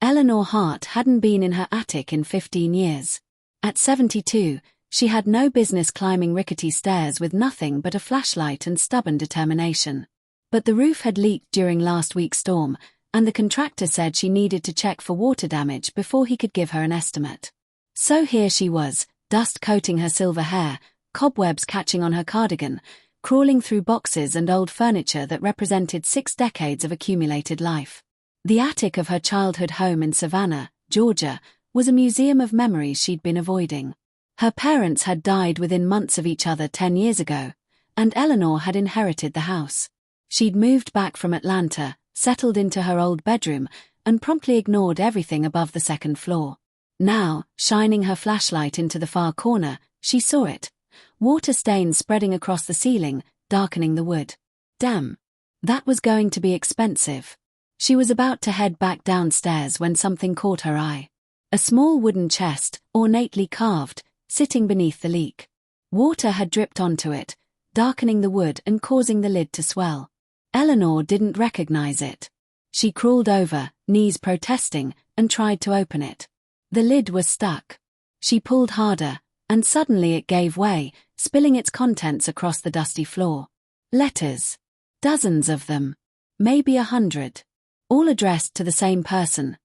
Eleanor Hart hadn't been in her attic in 15 years. At 72, she had no business climbing rickety stairs with nothing but a flashlight and stubborn determination. But the roof had leaked during last week's storm, and the contractor said she needed to check for water damage before he could give her an estimate. So here she was, dust coating her silver hair, cobwebs catching on her cardigan, crawling through boxes and old furniture that represented 6 decades of accumulated life. The attic of her childhood home in Savannah, Georgia, was a museum of memories she'd been avoiding. Her parents had died within months of each other 10 years ago, and Eleanor had inherited the house. She'd moved back from Atlanta, settled into her old bedroom, and promptly ignored everything above the second floor. Now, shining her flashlight into the far corner, she saw it. Water stains spreading across the ceiling, darkening the wood. Damn. That was going to be expensive. She was about to head back downstairs when something caught her eye. A small wooden chest, ornately carved, sitting beneath the leak. Water had dripped onto it, darkening the wood and causing the lid to swell. Eleanor didn't recognize it. She crawled over, knees protesting, and tried to open it. The lid was stuck. She pulled harder, and suddenly it gave way, spilling its contents across the dusty floor. Letters. Dozens of them. Maybe 100. All addressed to the same person.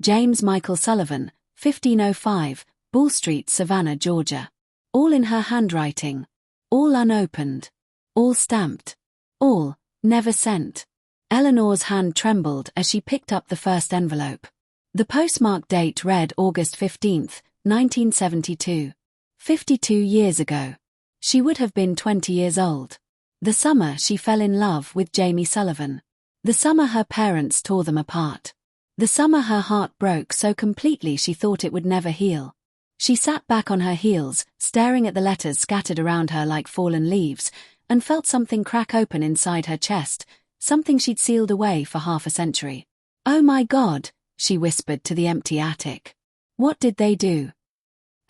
James Michael Sullivan, 1505, Bull Street, Savannah, Georgia. All in her handwriting. All unopened. All stamped. All never sent. Eleanor's hand trembled as she picked up the first envelope. The postmark date read August 15, 1972. 52 years ago. She would have been 20 years old. The summer she fell in love with Jamie Sullivan. The summer her parents tore them apart. The summer her heart broke so completely she thought it would never heal. She sat back on her heels, staring at the letters scattered around her like fallen leaves, and felt something crack open inside her chest, something she'd sealed away for half a century. "Oh my God," she whispered to the empty attic. "What did they do?"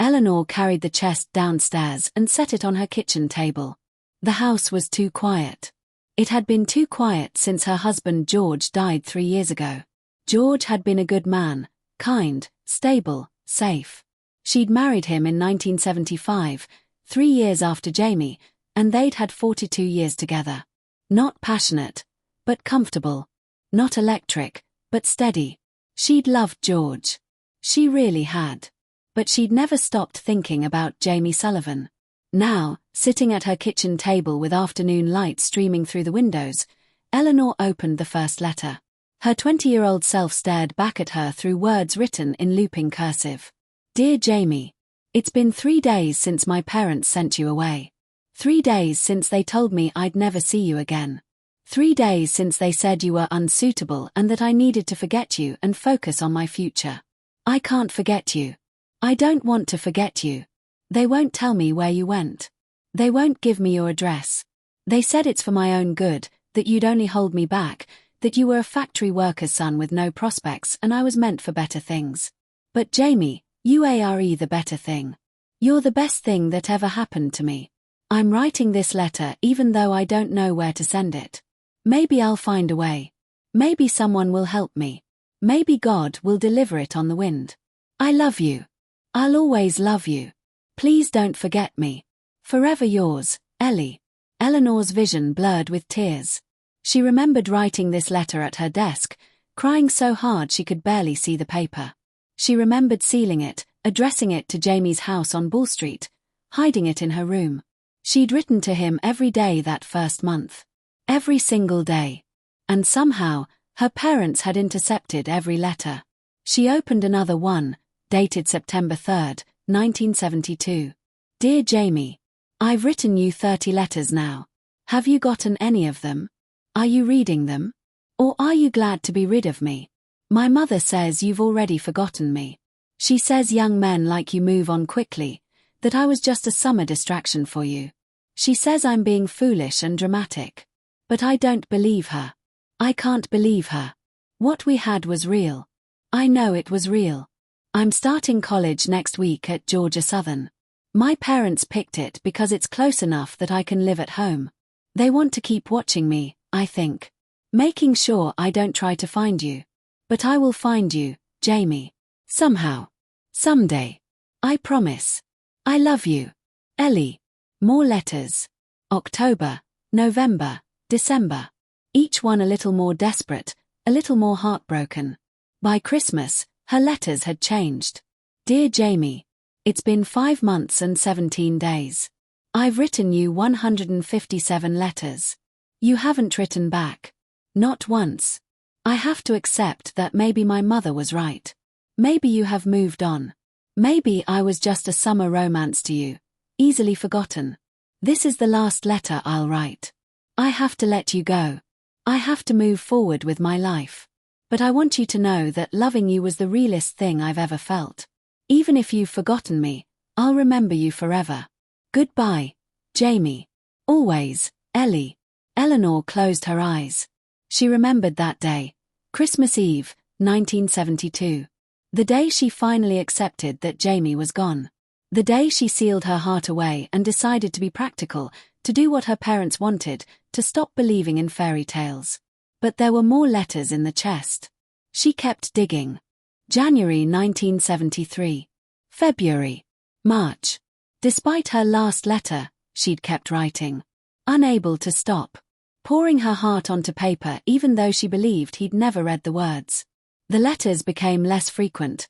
Eleanor carried the chest downstairs and set it on her kitchen table. The house was too quiet. It had been too quiet since her husband George died 3 years ago. George had been a good man, kind, stable, safe. She'd married him in 1975, 3 years after Jamie, and they'd had 42 years together. Not passionate, but comfortable. Not electric, but steady. She'd loved George. She really had. But she'd never stopped thinking about Jamie Sullivan. Now, sitting at her kitchen table with afternoon light streaming through the windows, Eleanor opened the first letter. Her 20-year-old self stared back at her through words written in looping cursive. "Dear Jamie, it's been 3 days since my parents sent you away. 3 days since they told me I'd never see you again. 3 days since they said you were unsuitable and that I needed to forget you and focus on my future. I can't forget you. I don't want to forget you. They won't tell me where you went. They won't give me your address. They said it's for my own good, that you'd only hold me back, that you were a factory worker's son with no prospects and I was meant for better things. But Jamie, you are the better thing. You're the best thing that ever happened to me. I'm writing this letter even though I don't know where to send it. Maybe I'll find a way. Maybe someone will help me. Maybe God will deliver it on the wind. I love you. I'll always love you. Please don't forget me. Forever yours, Ellie." Eleanor's vision blurred with tears. She remembered writing this letter at her desk, crying so hard she could barely see the paper. She remembered sealing it, addressing it to Jamie's house on Bull Street, hiding it in her room. She'd written to him every day that first month. Every single day. And somehow, her parents had intercepted every letter. She opened another one, dated September 3, 1972. "Dear Jamie, I've written you 30 letters now. Have you gotten any of them? Are you reading them? Or are you glad to be rid of me? My mother says you've already forgotten me. She says young men like you move on quickly, that I was just a summer distraction for you. She says I'm being foolish and dramatic. But I don't believe her. I can't believe her. What we had was real. I know it was real. I'm starting college next week at Georgia Southern. My parents picked it because it's close enough that I can live at home. They want to keep watching me, I think. Making sure I don't try to find you. But I will find you, Jamie. Somehow. Someday. I promise. I love you. Ellie. More letters. October, November, December. Each one a little more desperate, a little more heartbroken. By Christmas, her letters had changed. Dear Jamie. It's been 5 months and 17 days. I've written you 157 letters. You haven't written back. Not once. I have to accept that maybe my mother was right. Maybe you have moved on. Maybe I was just a summer romance to you, easily forgotten. This is the last letter I'll write. I have to let you go. I have to move forward with my life. But I want you to know that loving you was the realest thing I've ever felt. Even if you've forgotten me, I'll remember you forever. Goodbye, Jamie. Always, Ellie. Eleanor closed her eyes. She remembered that day, Christmas Eve, 1972. The day she finally accepted that Jamie was gone. The day she sealed her heart away and decided to be practical, to do what her parents wanted, to stop believing in fairy tales. But there were more letters in the chest. She kept digging. January 1973. February. March. Despite her last letter, she'd kept writing. Unable to stop. Pouring her heart onto paper even though she believed he'd never read the words. The letters became less frequent.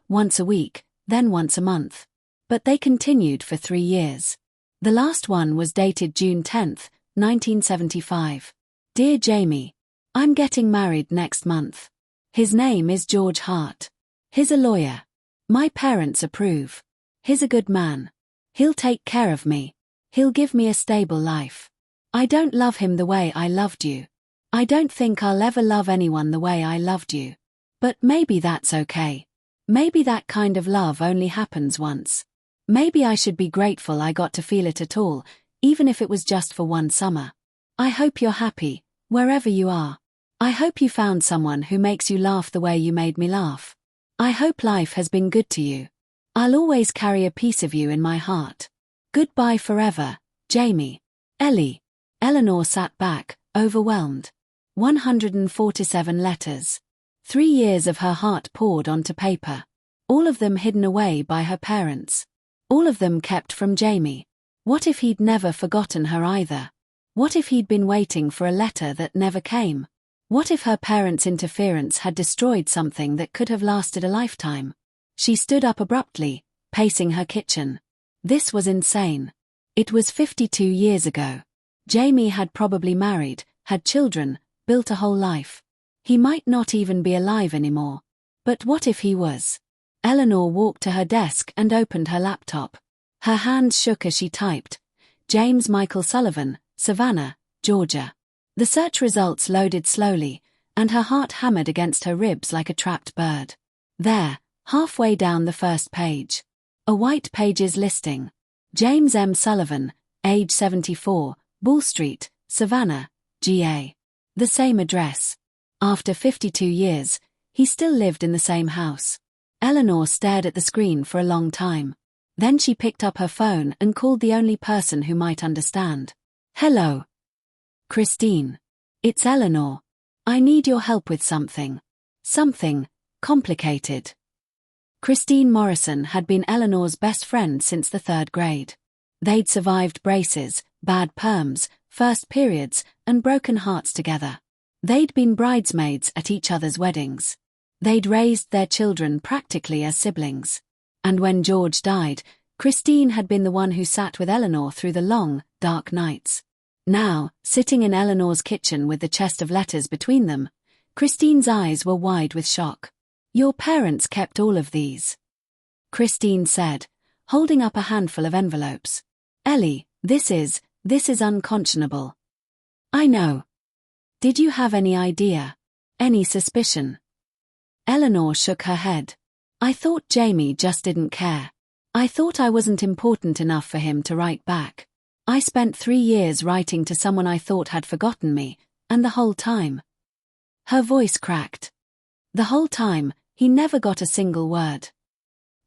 Once a week, then once a month. But they continued for 3 years. The last one was dated June 10, 1975. Dear Jamie. I'm getting married next month. His name is George Hart. He's a lawyer. My parents approve. He's a good man. He'll take care of me. He'll give me a stable life. I don't love him the way I loved you. I don't think I'll ever love anyone the way I loved you. But maybe that's okay. Maybe that kind of love only happens once. Maybe I should be grateful I got to feel it at all, even if it was just for one summer. I hope you're happy, wherever you are. I hope you found someone who makes you laugh the way you made me laugh. I hope life has been good to you. I'll always carry a piece of you in my heart. Goodbye forever, Jamie. Ellie. Eleanor sat back, overwhelmed. 147 letters. 3 years of her heart poured onto paper. All of them hidden away by her parents. All of them kept from Jamie. What if he'd never forgotten her either? What if he'd been waiting for a letter that never came? What if her parents' interference had destroyed something that could have lasted a lifetime? She stood up abruptly, pacing her kitchen. This was insane. It was 52 years ago. Jamie had probably married, had children, built a whole life. He might not even be alive anymore. But what if he was? Eleanor walked to her desk and opened her laptop. Her hands shook as she typed. James Michael Sullivan, Savannah, Georgia. The search results loaded slowly, and her heart hammered against her ribs like a trapped bird. There, halfway down the first page. A white pages listing. James M. Sullivan, age 74, Bull Street, Savannah, GA. The same address. After 52 years, he still lived in the same house. Eleanor stared at the screen for a long time. Then she picked up her phone and called the only person who might understand. Hello. Christine. It's Eleanor. I need your help with something. Something complicated. Christine Morrison had been Eleanor's best friend since the 3rd grade. They'd survived braces, bad perms, first periods, and broken hearts together. They'd been bridesmaids at each other's weddings. They'd raised their children practically as siblings. And when George died, Christine had been the one who sat with Eleanor through the long, dark nights. Now, sitting in Eleanor's kitchen with the chest of letters between them, Christine's eyes were wide with shock. Your parents kept all of these, Christine said, holding up a handful of envelopes. Ellie, this is unconscionable. I know. Did you have any idea? Any suspicion? Eleanor shook her head. I thought Jamie just didn't care. I thought I wasn't important enough for him to write back. I spent 3 years writing to someone I thought had forgotten me, and the whole time. Her voice cracked. The whole time, he never got a single word.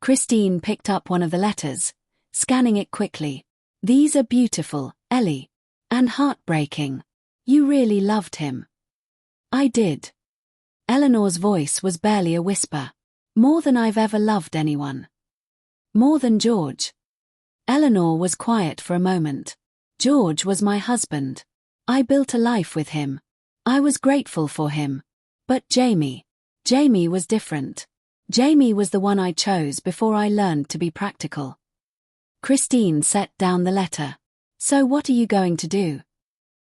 Christine picked up one of the letters, scanning it quickly. These are beautiful, Ellie. And heartbreaking. You really loved him. I did. Eleanor's voice was barely a whisper. More than I've ever loved anyone. More than George. Eleanor was quiet for a moment. George was my husband. I built a life with him. I was grateful for him. But Jamie was different. Jamie was the one I chose before I learned to be practical. Christine set down the letter. So what are you going to do?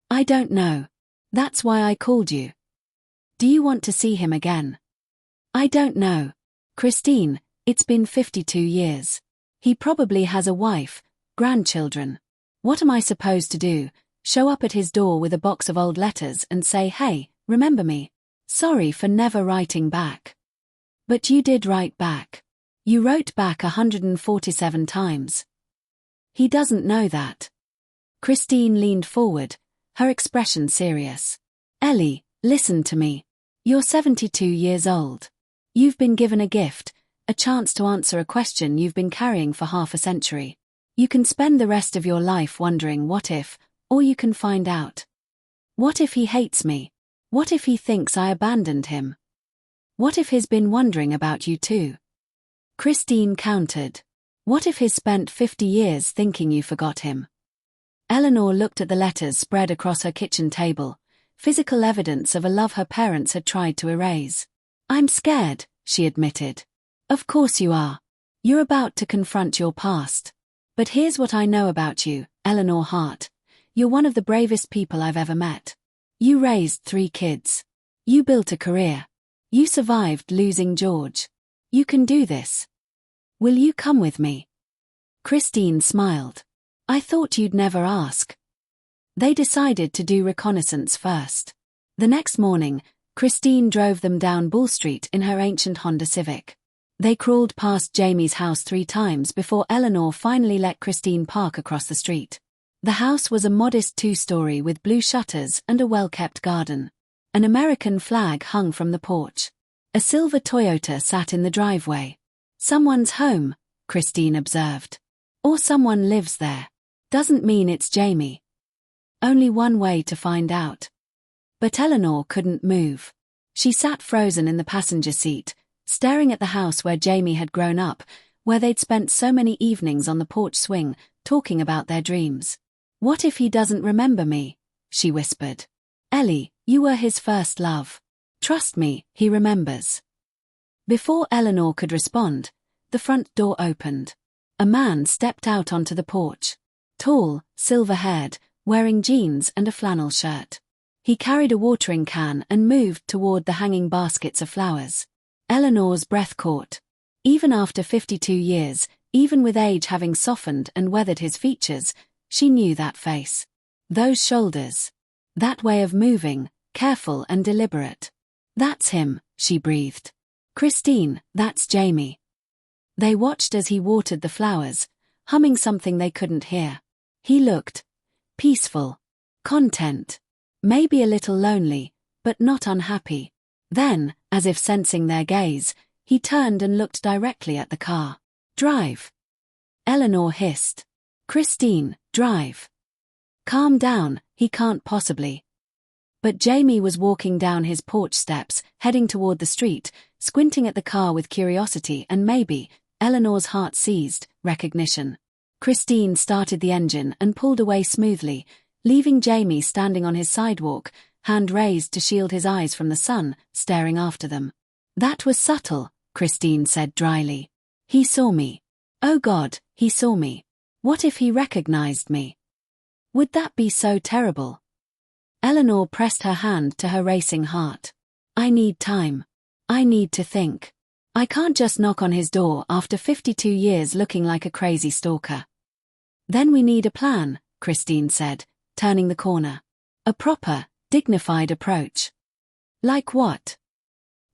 I don't know. That's why I called you. Do you want to see him again? I don't know. Christine, it's been 52 years. He probably has a wife, grandchildren. What am I supposed to do? Show up at his door with a box of old letters and say, hey, remember me? Sorry for never writing back. But you did write back. You wrote back 147 times. He doesn't know that. Christine leaned forward, her expression serious. Ellie, listen to me. You're 72 years old. You've been given a gift, a chance to answer a question you've been carrying for half a century. You can spend the rest of your life wondering what if, or you can find out. What if he hates me? What if he thinks I abandoned him? What if he's been wondering about you too? Christine countered. What if he's spent 50 years thinking you forgot him? Eleanor looked at the letters spread across her kitchen table, physical evidence of a love her parents had tried to erase. I'm scared, she admitted. Of course you are. You're about to confront your past. But here's what I know about you, Eleanor Hart. You're one of the bravest people I've ever met. You raised 3 kids. You built a career. You survived losing George. You can do this. Will you come with me? Christine smiled. I thought you'd never ask. They decided to do reconnaissance first. The next morning, Christine drove them down Bull Street in her ancient Honda Civic. They crawled past Jamie's house 3 times before Eleanor finally let Christine park across the street. The house was a modest 2-story with blue shutters and a well-kept garden. An American flag hung from the porch. A silver Toyota sat in the driveway. Someone's home, Christine observed. Or someone lives there. Doesn't mean it's Jamie. Only one way to find out. But Eleanor couldn't move. She sat frozen in the passenger seat, staring at the house where Jamie had grown up, where they'd spent so many evenings on the porch swing, talking about their dreams. What if he doesn't remember me? She whispered. Ellie, you were his first love. Trust me, he remembers. Before Eleanor could respond, the front door opened. A man stepped out onto the porch. Tall, silver-haired, wearing jeans and a flannel shirt. He carried a watering can and moved toward the hanging baskets of flowers. Eleanor's breath caught. Even after 52 years, even with age having softened and weathered his features, she knew that face. Those shoulders. That way of moving, careful and deliberate. That's him, she breathed. Christine, that's Jamie. They watched as he watered the flowers, humming something they couldn't hear. He looked peaceful, content, maybe a little lonely, but not unhappy. Then, as if sensing their gaze, he turned and looked directly at the car. Drive. Eleanor hissed. Christine, drive. Calm down, he can't possibly. But Jamie was walking down his porch steps, heading toward the street, squinting at the car with curiosity and maybe, Eleanor's heart seized, recognition. Christine started the engine and pulled away smoothly, leaving Jamie standing on his sidewalk, hand raised to shield his eyes from the sun, staring after them. That was subtle, Christine said dryly. He saw me. Oh God, he saw me. What if he recognized me? Would that be so terrible? Eleanor pressed her hand to her racing heart. I need time. I need to think. I can't just knock on his door after 52 years looking like a crazy stalker. Then we need a plan, Christine said, turning the corner. A proper, dignified approach. Like what?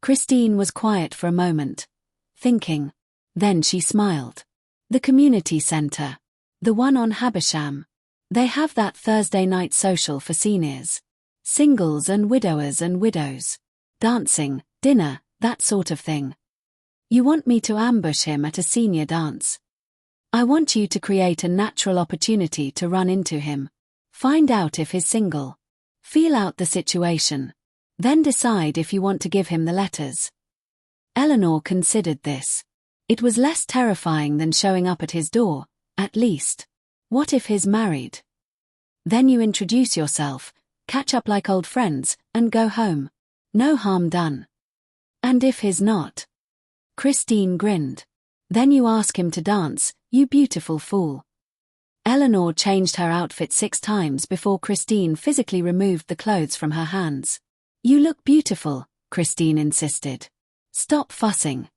Christine was quiet for a moment, thinking. Then she smiled. The community center. The one on Habersham. They have that Thursday night social for seniors. Singles and widowers and widows. Dancing, dinner, that sort of thing. You want me to ambush him at a senior dance. I want you to create a natural opportunity to run into him. Find out if he's single. Feel out the situation. Then decide if you want to give him the letters. Eleanor considered this. It was less terrifying than showing up at his door, at least. What if he's married? Then you introduce yourself, catch up like old friends, and go home. No harm done. And if he's not? Christine grinned. Then you ask him to dance, you beautiful fool. Eleanor changed her outfit 6 times before Christine physically removed the clothes from her hands. You look beautiful, Christine insisted. Stop fussing.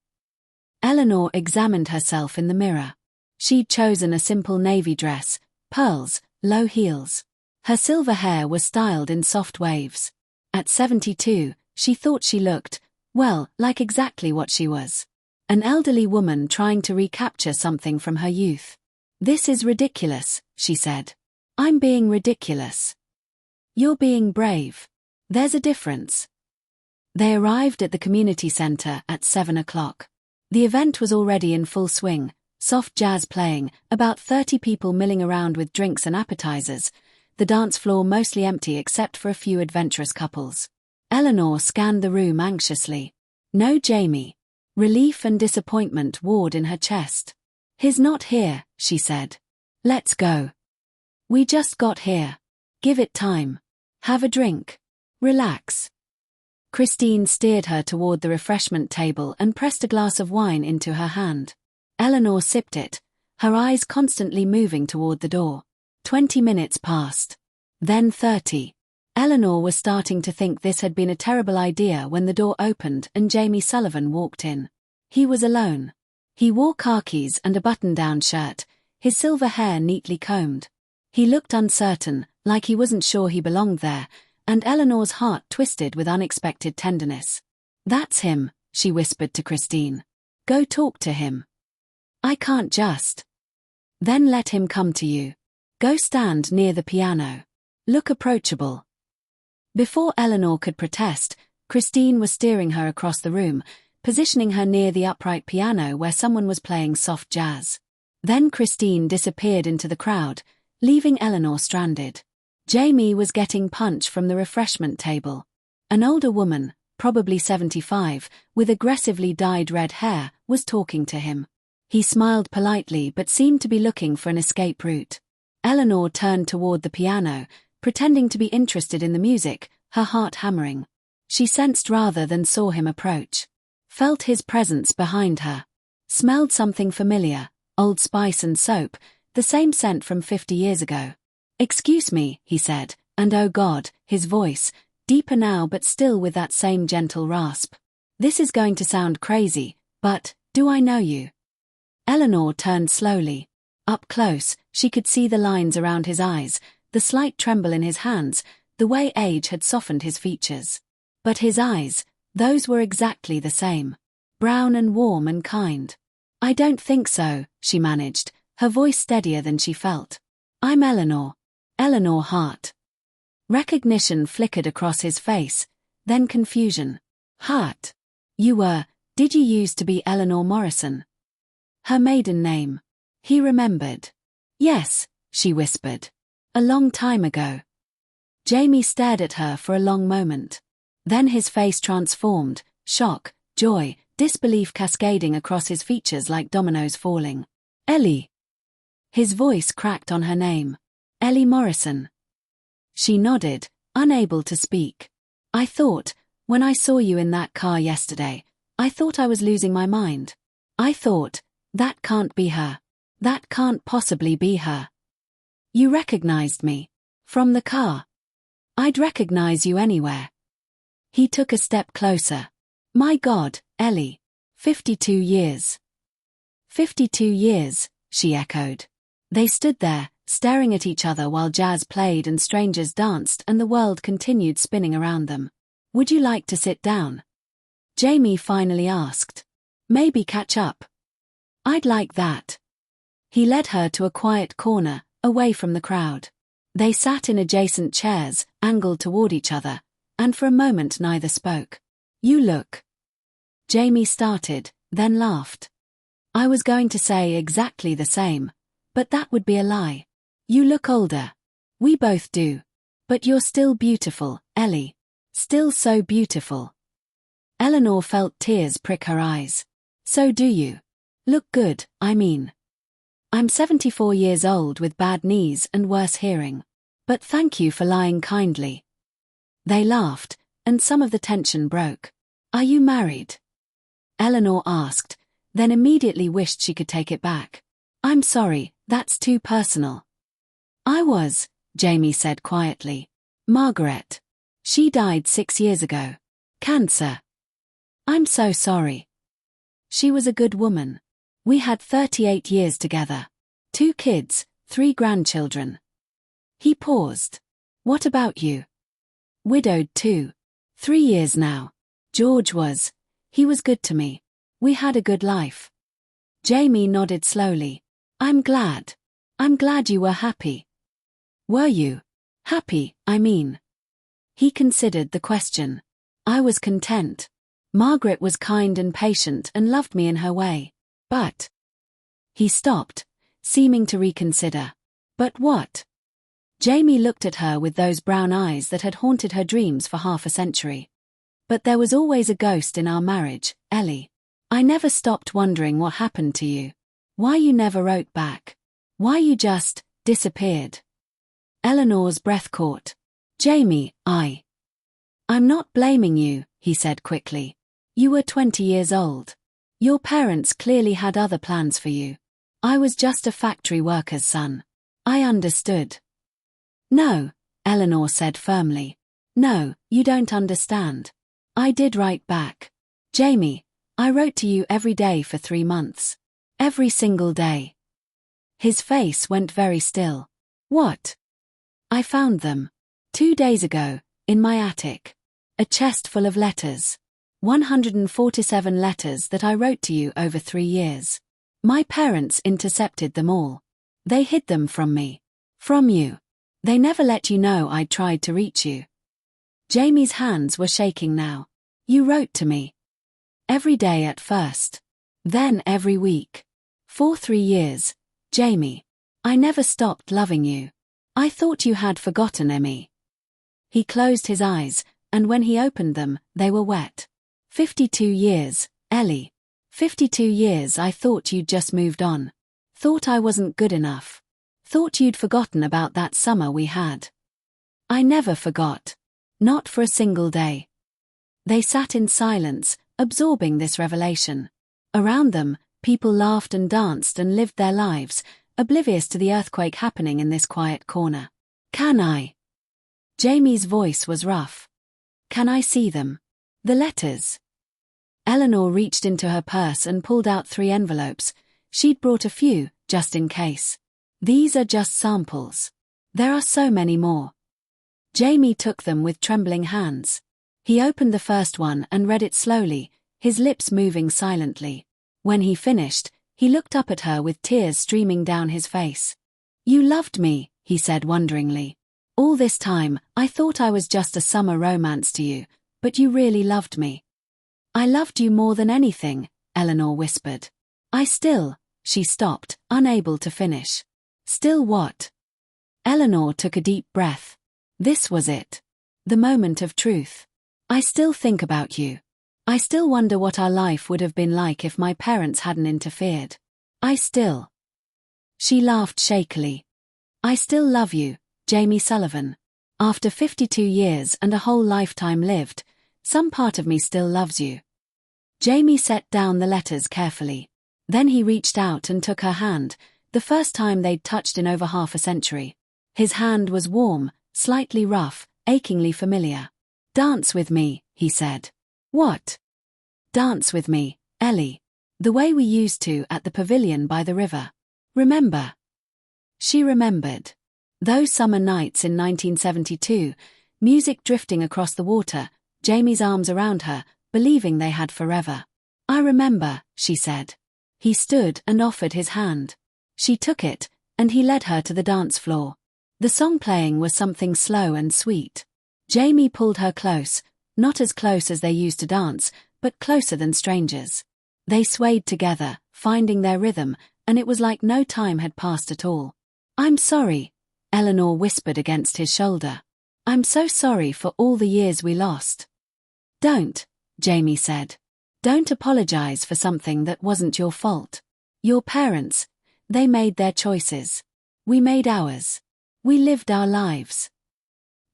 Eleanor examined herself in the mirror. She'd chosen a simple navy dress, pearls, low heels. Her silver hair was styled in soft waves. At 72, she thought she looked, well, like exactly what she was. An elderly woman trying to recapture something from her youth. This is ridiculous, she said. I'm being ridiculous. You're being brave. There's a difference. They arrived at the community center at 7 o'clock. The event was already in full swing, soft jazz playing, about 30 people milling around with drinks and appetizers, the dance floor mostly empty except for a few adventurous couples. Eleanor scanned the room anxiously. No Jamie. Relief and disappointment warred in her chest. He's not here, she said. Let's go. We just got here. Give it time. Have a drink. Relax. Christine steered her toward the refreshment table and pressed a glass of wine into her hand. Eleanor sipped it, her eyes constantly moving toward the door. 20 minutes passed. Then 30. Eleanor was starting to think this had been a terrible idea when the door opened and Jamie Sullivan walked in. He was alone. He wore khakis and a button-down shirt, his silver hair neatly combed. He looked uncertain, like he wasn't sure he belonged there, and Eleanor's heart twisted with unexpected tenderness. That's him, she whispered to Christine. Go talk to him. I can't just. Then let him come to you. Go stand near the piano. Look approachable. Before Eleanor could protest, Christine was steering her across the room, positioning her near the upright piano where someone was playing soft jazz. Then Christine disappeared into the crowd, leaving Eleanor stranded. Jamie was getting punch from the refreshment table. An older woman, probably 75, with aggressively dyed red hair, was talking to him. He smiled politely but seemed to be looking for an escape route. Eleanor turned toward the piano, pretending to be interested in the music, her heart hammering. She sensed rather than saw him approach. Felt his presence behind her. Smelled something familiar, Old Spice and soap, the same scent from 50 years ago. Excuse me, he said, and oh God, his voice, deeper now but still with that same gentle rasp. This is going to sound crazy, but, do I know you? Eleanor turned slowly. Up close, she could see the lines around his eyes, the slight tremble in his hands, the way age had softened his features. But his eyes, those were exactly the same. Brown and warm and kind. I don't think so, she managed, her voice steadier than she felt. I'm Eleanor. Eleanor Hart. Recognition flickered across his face, then confusion. Hart. Did you used to be Eleanor Morrison? Her maiden name. He remembered. Yes, she whispered. A long time ago. Jamie stared at her for a long moment. Then his face transformed, shock, joy, disbelief cascading across his features like dominoes falling. Ellie. His voice cracked on her name. Ellie Morrison. She nodded, unable to speak. I thought, when I saw you in that car yesterday, I thought I was losing my mind. I thought, that can't be her. That can't possibly be her. You recognized me. From the car. I'd recognize you anywhere. He took a step closer. My God, Ellie. 52 years. 52 years, she echoed. They stood there, staring at each other while jazz played and strangers danced and the world continued spinning around them. Would you like to sit down? Jamie finally asked. Maybe catch up. I'd like that. He led her to a quiet corner, away from the crowd. They sat in adjacent chairs, angled toward each other, and for a moment neither spoke. You look. Jamie started, then laughed. I was going to say exactly the same, but that would be a lie. You look older. We both do. But you're still beautiful, Ellie. Still so beautiful. Eleanor felt tears prick her eyes. So do you. Look good, I mean. I'm 74 years old with bad knees and worse hearing. But thank you for lying kindly. They laughed, and some of the tension broke. Are you married? Eleanor asked, then immediately wished she could take it back. I'm sorry, that's too personal. I was, Jamie said quietly. Margaret. She died 6 years ago. Cancer. I'm so sorry. She was a good woman. We had 38 years together. 2 kids, 3 grandchildren. He paused. What about you? Widowed too. 3 years now. George was. He was good to me. We had a good life. Jamie nodded slowly. I'm glad. I'm glad you were happy. Were you? Happy, I mean. He considered the question. I was content. Margaret was kind and patient and loved me in her way. But... He stopped, seeming to reconsider. But what? Jamie looked at her with those brown eyes that had haunted her dreams for half a century. But there was always a ghost in our marriage, Ellie. I never stopped wondering what happened to you. Why you never wrote back. Why you just disappeared. Eleanor's breath caught. Jamie, I'm not blaming you, he said quickly. You were 20 years old. Your parents clearly had other plans for you. I was just a factory worker's son. I understood. No, Eleanor said firmly. No, you don't understand. I did write back. Jamie, I wrote to you every day for 3 months. Every single day. His face went very still. What? I found them. 2 days ago, in my attic. A chest full of letters. 147 letters that I wrote to you over 3 years. My parents intercepted them all. They hid them from me. From you. They never let you know I'd tried to reach you. Jamie's hands were shaking now. You wrote to me. Every day at first. Then every week. For 3 years, Jamie. I never stopped loving you. I thought you had forgotten me. He closed his eyes, and when he opened them, they were wet. 52 years, Ellie. 52 years I thought you'd just moved on. Thought I wasn't good enough. Thought you'd forgotten about that summer we had. I never forgot. Not for a single day. They sat in silence, absorbing this revelation. Around them, people laughed and danced and lived their lives, oblivious to the earthquake happening in this quiet corner. Can I? Jamie's voice was rough. Can I see them? The letters. Eleanor reached into her purse and pulled out 3 envelopes. She'd brought a few, just in case. These are just samples. There are so many more. Jamie took them with trembling hands. He opened the first one and read it slowly, his lips moving silently. When he finished, he looked up at her with tears streaming down his face. You loved me, he said wonderingly. All this time, I thought I was just a summer romance to you, but you really loved me. I loved you more than anything, Eleanor whispered. She stopped, unable to finish. Still what? Eleanor took a deep breath. This was it. The moment of truth. I still think about you. I still wonder what our life would have been like if my parents hadn't interfered. She laughed shakily. I still love you, Jamie Sullivan. After 52 years and a whole lifetime lived, some part of me still loves you. Jamie set down the letters carefully. Then he reached out and took her hand, the first time they'd touched in over half a century. His hand was warm, slightly rough, achingly familiar. Dance with me, he said. What? Dance with me, Ellie. The way we used to at the pavilion by the river. Remember? She remembered. Those summer nights in 1972, music drifting across the water, Jamie's arms around her, believing they had forever. I remember, she said. He stood and offered his hand. She took it, and he led her to the dance floor. The song playing was something slow and sweet. Jamie pulled her close, not as close as they used to dance, but closer than strangers. They swayed together, finding their rhythm, and it was like no time had passed at all. I'm sorry, Eleanor whispered against his shoulder. I'm so sorry for all the years we lost. Don't, Jamie said. Don't apologize for something that wasn't your fault. Your parents, they made their choices. We made ours. We lived our lives.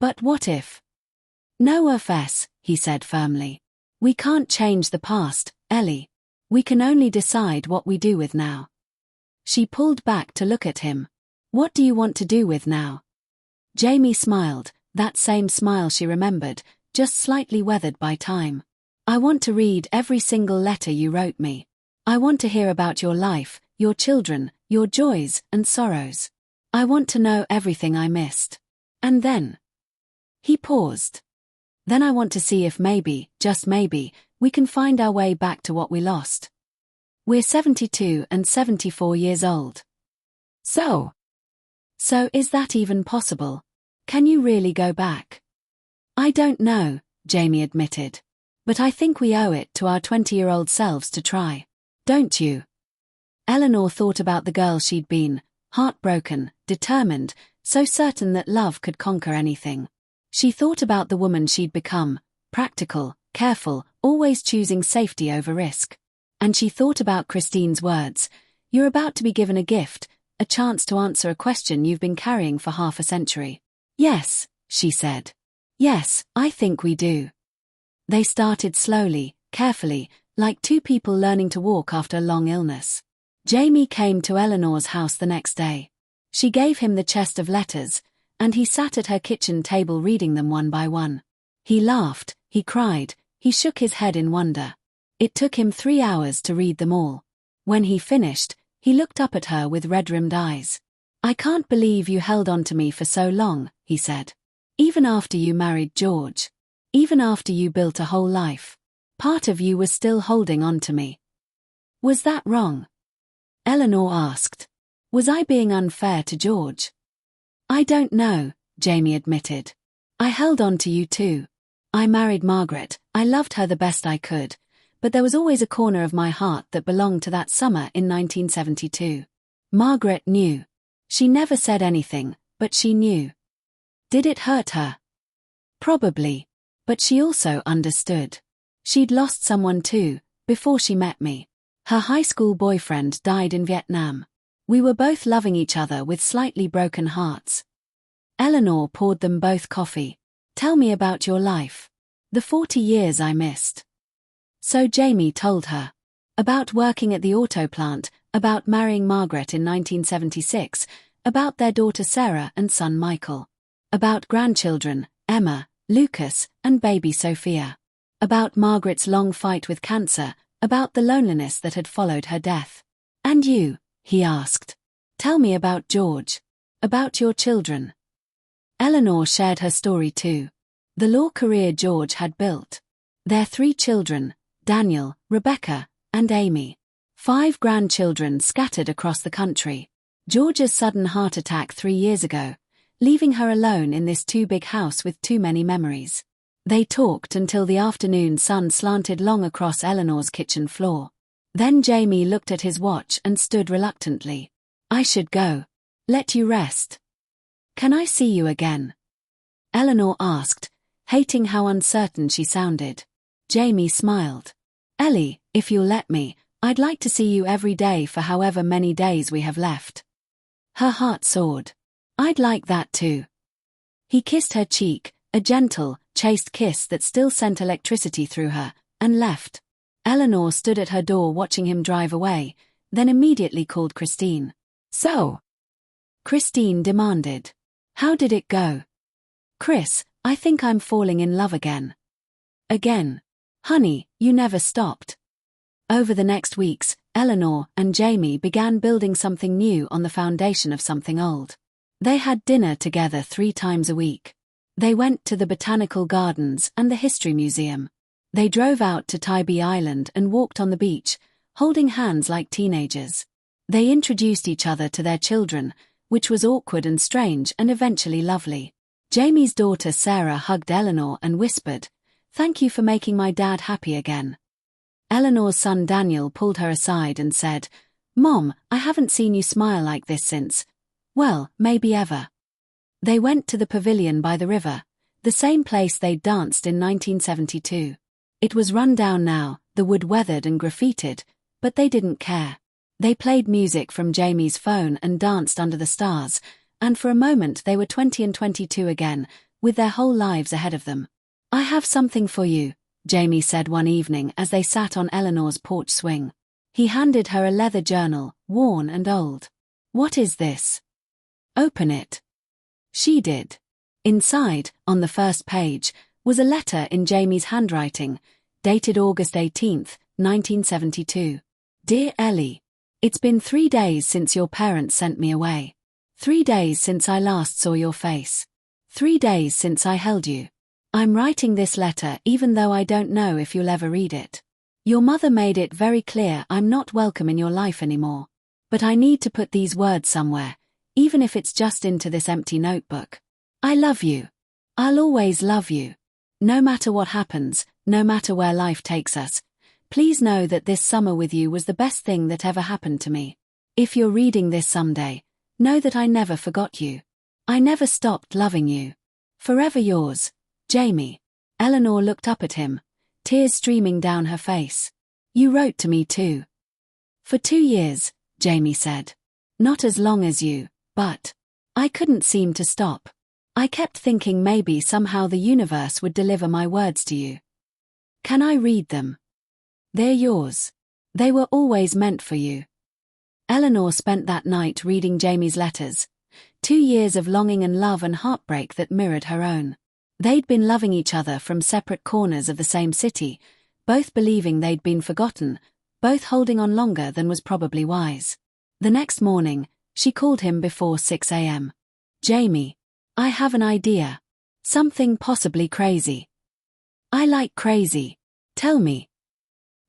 But what if? No offense, he said firmly. We can't change the past, Ellie. We can only decide what we do with now. She pulled back to look at him. What do you want to do with now? Jamie smiled, that same smile she remembered, just slightly weathered by time. I want to read every single letter you wrote me. I want to hear about your life, your children, your joys and sorrows. I want to know everything I missed. And then? He paused. Then I want to see if maybe, just maybe, we can find our way back to what we lost. We're 72 and 74 years old. So is that even possible? Can you really go back? I don't know, Jamie admitted. But I think we owe it to our 20-year-old selves to try. Don't you? Eleanor thought about the girl she'd been, heartbroken, determined, so certain that love could conquer anything. She thought about the woman she'd become, practical, careful, always choosing safety over risk. And she thought about Christine's words, you're about to be given a gift, a chance to answer a question you've been carrying for half a century. Yes, she said. Yes, I think we do. They started slowly, carefully, like two people learning to walk after a long illness. Jamie came to Eleanor's house the next day. She gave him the chest of letters, and he sat at her kitchen table reading them one by one. He laughed, he cried, he shook his head in wonder. It took him 3 hours to read them all. When he finished, he looked up at her with red-rimmed eyes. I can't believe you held on to me for so long, he said. Even after you married George. Even after you built a whole life. Part of you was still holding on to me. Was that wrong? Eleanor asked. Was I being unfair to George? I don't know, Jamie admitted. I held on to you too. I married Margaret, I loved her the best I could, but there was always a corner of my heart that belonged to that summer in 1972. Margaret knew. She never said anything, but she knew. Did it hurt her? Probably. But she also understood. She'd lost someone too, before she met me. Her high school boyfriend died in Vietnam. We were both loving each other with slightly broken hearts. Eleanor poured them both coffee. Tell me about your life. The 40 years I missed. So Jamie told her. About working at the auto plant, about marrying Margaret in 1976, about their daughter Sarah and son Michael. About grandchildren, Emma, Lucas, and baby Sophia. About Margaret's long fight with cancer, about the loneliness that had followed her death. And you, he asked. Tell me about George. About your children. Eleanor shared her story too. The law career George had built. Their 3 children, Daniel, Rebecca, and Amy. 5 grandchildren scattered across the country. George's sudden heart attack 3 years ago, leaving her alone in this too big house with too many memories. They talked until the afternoon sun slanted long across Eleanor's kitchen floor. Then Jamie looked at his watch and stood reluctantly. I should go. Let you rest. Can I see you again? Eleanor asked, hating how uncertain she sounded. Jamie smiled. Ellie, if you'll let me, I'd like to see you every day for however many days we have left. Her heart soared. I'd like that too. He kissed her cheek, a gentle, chaste kiss that still sent electricity through her, and left. Eleanor stood at her door watching him drive away, then immediately called Christine. So? Christine demanded. How did it go? Chris, I think I'm falling in love again. Again. Honey, you never stopped. Over the next weeks, Eleanor and Jamie began building something new on the foundation of something old. They had dinner together 3 times a week. They went to the botanical gardens and the history museum. They drove out to Tybee Island and walked on the beach, holding hands like teenagers. They introduced each other to their children, which was awkward and strange and eventually lovely. Jamie's daughter Sarah hugged Eleanor and whispered, "Thank you for making my dad happy again." Eleanor's son Daniel pulled her aside and said, "Mom, I haven't seen you smile like this since, well, maybe ever." They went to the pavilion by the river, the same place they'd danced in 1972. It was run down now, the wood weathered and graffitied, but they didn't care. They played music from Jamie's phone and danced under the stars, and for a moment they were 20 and 22 again, with their whole lives ahead of them. "I have something for you," Jamie said one evening as they sat on Eleanor's porch swing. He handed her a leather journal, worn and old. "What is this?" "Open it." She did. Inside, on the first page, was a letter in Jamie's handwriting, dated August 18, 1972. "Dear Ellie, it's been 3 days since your parents sent me away. 3 days since I last saw your face. 3 days since I held you. I'm writing this letter even though I don't know if you'll ever read it. Your mother made it very clear I'm not welcome in your life anymore. But I need to put these words somewhere, even if it's just into this empty notebook. I love you. I'll always love you. No matter what happens, no matter where life takes us, please know that this summer with you was the best thing that ever happened to me. If you're reading this someday, know that I never forgot you. I never stopped loving you. Forever yours, Jamie." Eleanor looked up at him, tears streaming down her face. "You wrote to me too." "For 2 years, Jamie said. "Not as long as you, but I couldn't seem to stop. I kept thinking maybe somehow the universe would deliver my words to you. Can I read them? They're yours. They were always meant for you." Eleanor spent that night reading Jamie's letters, 2 years of longing and love and heartbreak that mirrored her own. They'd been loving each other from separate corners of the same city, both believing they'd been forgotten, both holding on longer than was probably wise. The next morning, she called him before 6 a.m. "Jamie, I have an idea. Something possibly crazy." "I like crazy. Tell me."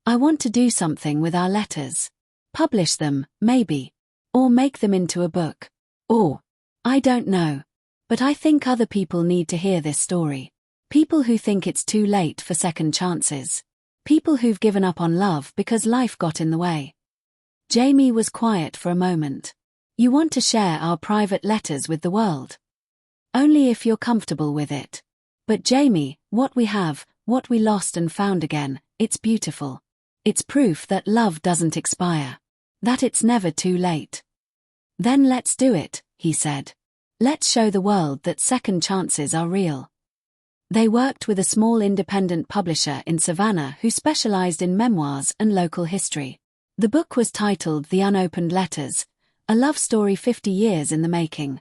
"I want to do something with our letters. Publish them, maybe. Or make them into a book. Or, I don't know. But I think other people need to hear this story. People who think it's too late for second chances. People who've given up on love because life got in the way." Jamie was quiet for a moment. "You want to share our private letters with the world? Only if you're comfortable with it. But Jamie, what we have, what we lost and found again, it's beautiful. It's proof that love doesn't expire. That it's never too late." "Then let's do it," he said. "Let's show the world that second chances are real." They worked with a small independent publisher in Savannah who specialized in memoirs and local history. The book was titled The Unopened Letters, a love story 50 years in the making.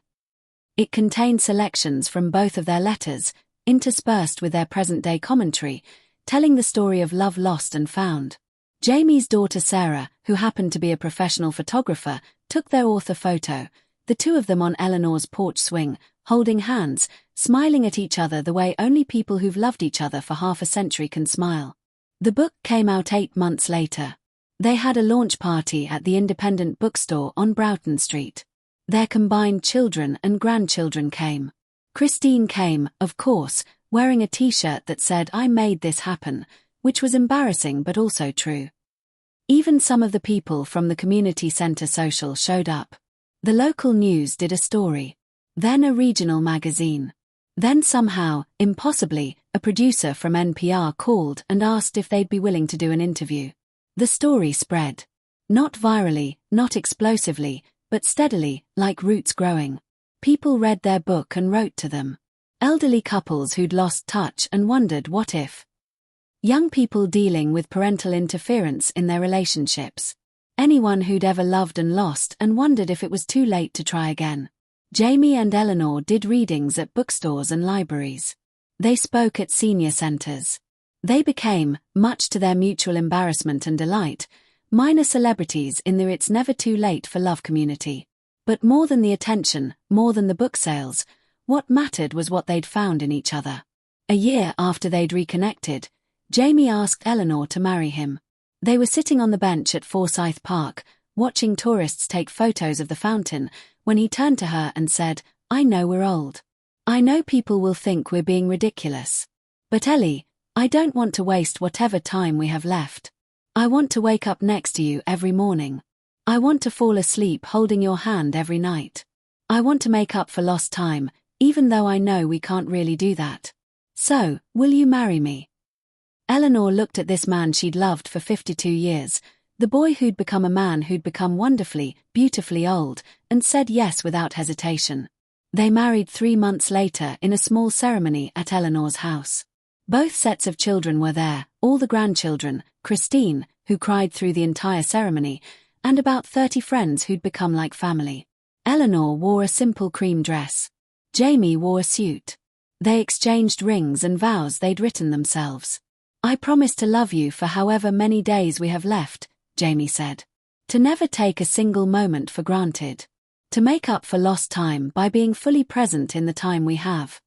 It contained selections from both of their letters, interspersed with their present-day commentary, telling the story of love lost and found. Jamie's daughter Sarah, who happened to be a professional photographer, took their author photo, the two of them on Eleanor's porch swing, holding hands, smiling at each other the way only people who've loved each other for half a century can smile. The book came out 8 months later. They had a launch party at the independent bookstore on Broughton Street. Their combined children and grandchildren came. Christine came, of course, wearing a t-shirt that said "I made this happen," which was embarrassing but also true. Even some of the people from the community center social showed up. The local news did a story. Then a regional magazine. Then somehow, impossibly, a producer from NPR called and asked if they'd be willing to do an interview. The story spread. Not virally, not explosively, but steadily, like roots growing. People read their book and wrote to them. Elderly couples who'd lost touch and wondered what if. Young people dealing with parental interference in their relationships. Anyone who'd ever loved and lost and wondered if it was too late to try again. Jamie and Eleanor did readings at bookstores and libraries. They spoke at senior centers. They became, much to their mutual embarrassment and delight, minor celebrities in the It's Never Too Late for Love community. But more than the attention, more than the book sales, what mattered was what they'd found in each other. A year after they'd reconnected, Jamie asked Eleanor to marry him. They were sitting on the bench at Forsyth Park, watching tourists take photos of the fountain, when he turned to her and said, "I know we're old. I know people will think we're being ridiculous. But Ellie, I don't want to waste whatever time we have left. I want to wake up next to you every morning. I want to fall asleep holding your hand every night. I want to make up for lost time, even though I know we can't really do that. So, will you marry me?" Eleanor looked at this man she'd loved for 52 years, the boy who'd become a man who'd become wonderfully, beautifully old, and said yes without hesitation. They married 3 months later in a small ceremony at Eleanor's house. Both sets of children were there, all the grandchildren, Christine, who cried through the entire ceremony, and about 30 friends who'd become like family. Eleanor wore a simple cream dress. Jamie wore a suit. They exchanged rings and vows they'd written themselves. "I promise to love you for however many days we have left," Jamie said. "To never take a single moment for granted. To make up for lost time by being fully present in the time we have."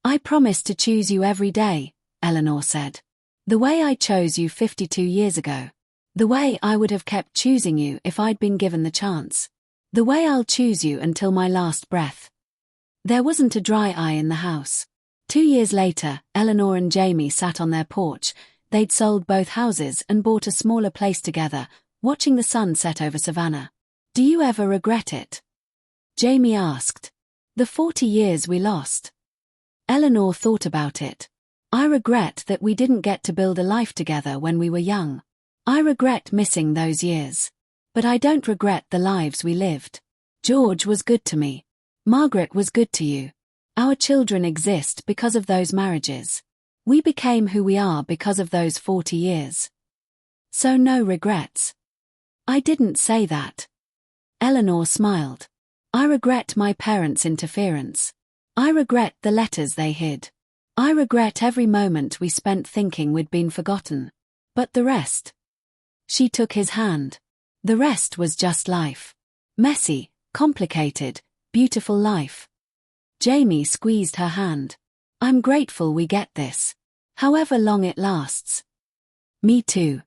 "I promise to choose you every day," Eleanor said. "The way I chose you 52 years ago. The way I would have kept choosing you if I'd been given the chance. The way I'll choose you until my last breath." There wasn't a dry eye in the house. 2 years later, Eleanor and Jamie sat on their porch. They'd sold both houses and bought a smaller place together, watching the sun set over Savannah. "Do you ever regret it?" Jamie asked. "The 40 years we lost?" Eleanor thought about it. "I regret that we didn't get to build a life together when we were young. I regret missing those years. But I don't regret the lives we lived. George was good to me. Margaret was good to you. Our children exist because of those marriages. We became who we are because of those 40 years. So no regrets." "I didn't say that." Eleanor smiled. "I regret my parents' interference. I regret the letters they hid. I regret every moment we spent thinking we'd been forgotten. But the rest." She took his hand. "The rest was just life. Messy, complicated, beautiful life." Jamie squeezed her hand. "I'm grateful we get this. However long it lasts." "Me too."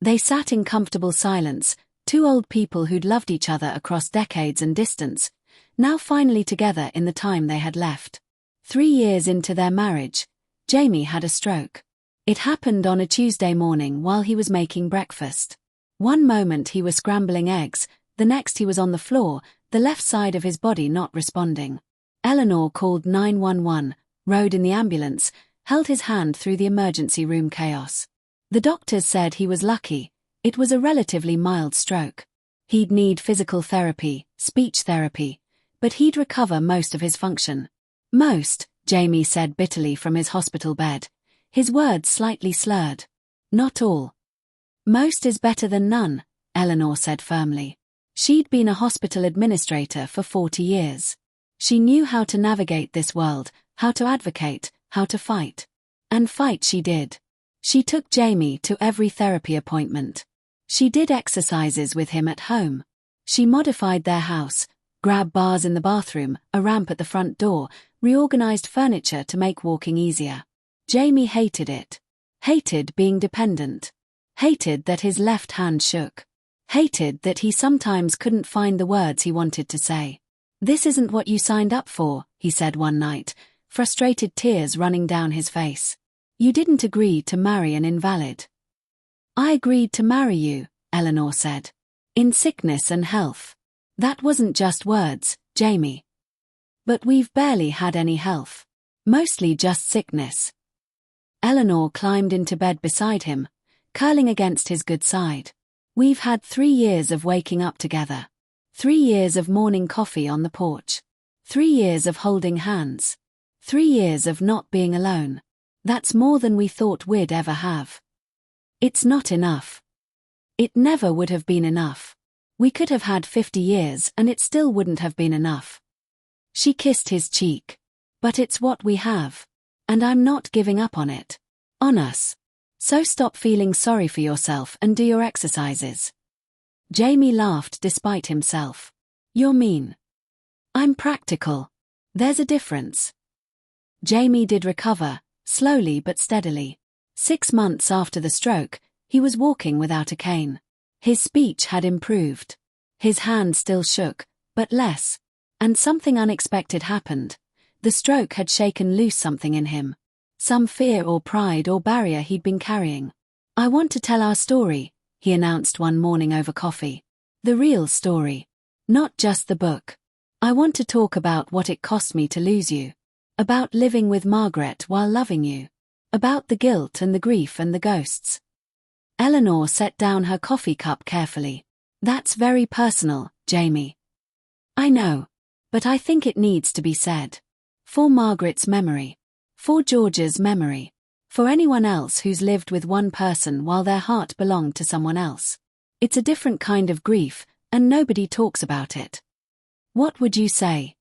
They sat in comfortable silence, two old people who'd loved each other across decades and distance, now finally together in the time they had left. 3 years into their marriage, Jamie had a stroke. It happened on a Tuesday morning while he was making breakfast. One moment he was scrambling eggs, the next he was on the floor, the left side of his body not responding. Eleanor called 911, rode in the ambulance, held his hand through the emergency room chaos. The doctors said he was lucky. It was a relatively mild stroke. He'd need physical therapy, speech therapy, but he'd recover most of his function. "Most," Jamie said bitterly from his hospital bed, his words slightly slurred. "Not all." "Most is better than none," Eleanor said firmly. She'd been a hospital administrator for 40 years. She knew how to navigate this world, how to advocate, how to fight. And fight she did. She took Jamie to every therapy appointment. She did exercises with him at home. She modified their house, grabbed bars in the bathroom, a ramp at the front door, reorganized furniture to make walking easier. Jamie hated it. Hated being dependent. Hated that his left hand shook. Hated that he sometimes couldn't find the words he wanted to say. "This isn't what you signed up for," he said one night, frustrated tears running down his face. "You didn't agree to marry an invalid." "I agreed to marry you," Eleanor said. "In sickness and health. That wasn't just words, Jamie." "But we've barely had any health. Mostly just sickness." Eleanor climbed into bed beside him, curling against his good side. "We've had 3 years of waking up together. 3 years of morning coffee on the porch. 3 years of holding hands. 3 years of not being alone. That's more than we thought we'd ever have. It's not enough. It never would have been enough. We could have had 50 years and it still wouldn't have been enough." She kissed his cheek. "But it's what we have. And I'm not giving up on it. On us. So stop feeling sorry for yourself and do your exercises." Jamie laughed despite himself. "You're mean." "I'm practical. There's a difference." Jamie did recover, slowly but steadily. 6 months after the stroke, he was walking without a cane. His speech had improved. His hand still shook, but less. And something unexpected happened. The stroke had shaken loose something in him. Some fear or pride or barrier he'd been carrying. "I want to tell our story," he announced one morning over coffee. "The real story. Not just the book. I want to talk about what it cost me to lose you. About living with Margaret while loving you. About the guilt and the grief and the ghosts. Eleanor set down her coffee cup carefully. That's very personal, Jamie. I know. But I think it needs to be said. For Margaret's memory. For George's memory. For anyone else who's lived with one person while their heart belonged to someone else. It's a different kind of grief, and nobody talks about it. What would you say?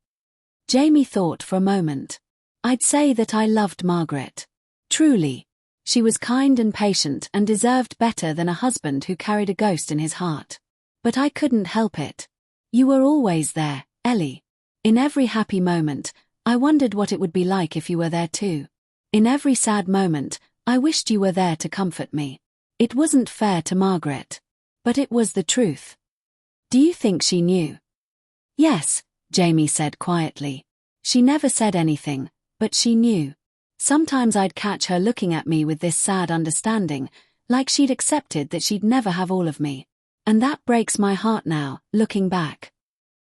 Jamie thought for a moment. I'd say that I loved Margaret. Truly. She was kind and patient and deserved better than a husband who carried a ghost in his heart. But I couldn't help it. You were always there, Ellie. In every happy moment, I wondered what it would be like if you were there too. In every sad moment, I wished you were there to comfort me. It wasn't fair to Margaret. But it was the truth. Do you think she knew? Yes, Jamie said quietly. She never said anything, but she knew. Sometimes I'd catch her looking at me with this sad understanding, like she'd accepted that she'd never have all of me. And that breaks my heart now, looking back.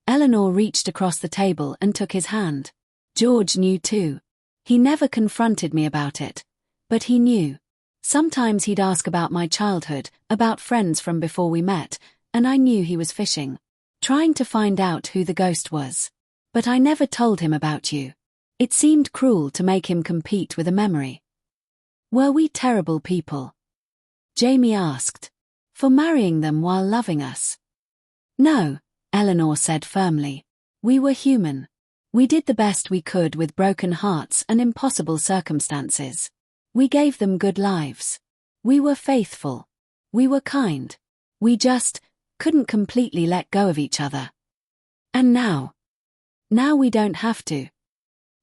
Eleanor reached across the table and took his hand. George knew too. He never confronted me about it. But he knew. Sometimes he'd ask about my childhood, about friends from before we met, and I knew he was fishing. Trying to find out who the ghost was. But I never told him about you. It seemed cruel to make him compete with a memory. Were we terrible people? Jamie asked. For marrying them while loving us? No, Eleanor said firmly. We were human. We did the best we could with broken hearts and impossible circumstances. We gave them good lives. We were faithful. We were kind. We just couldn't completely let go of each other. And now? Now we don't have to.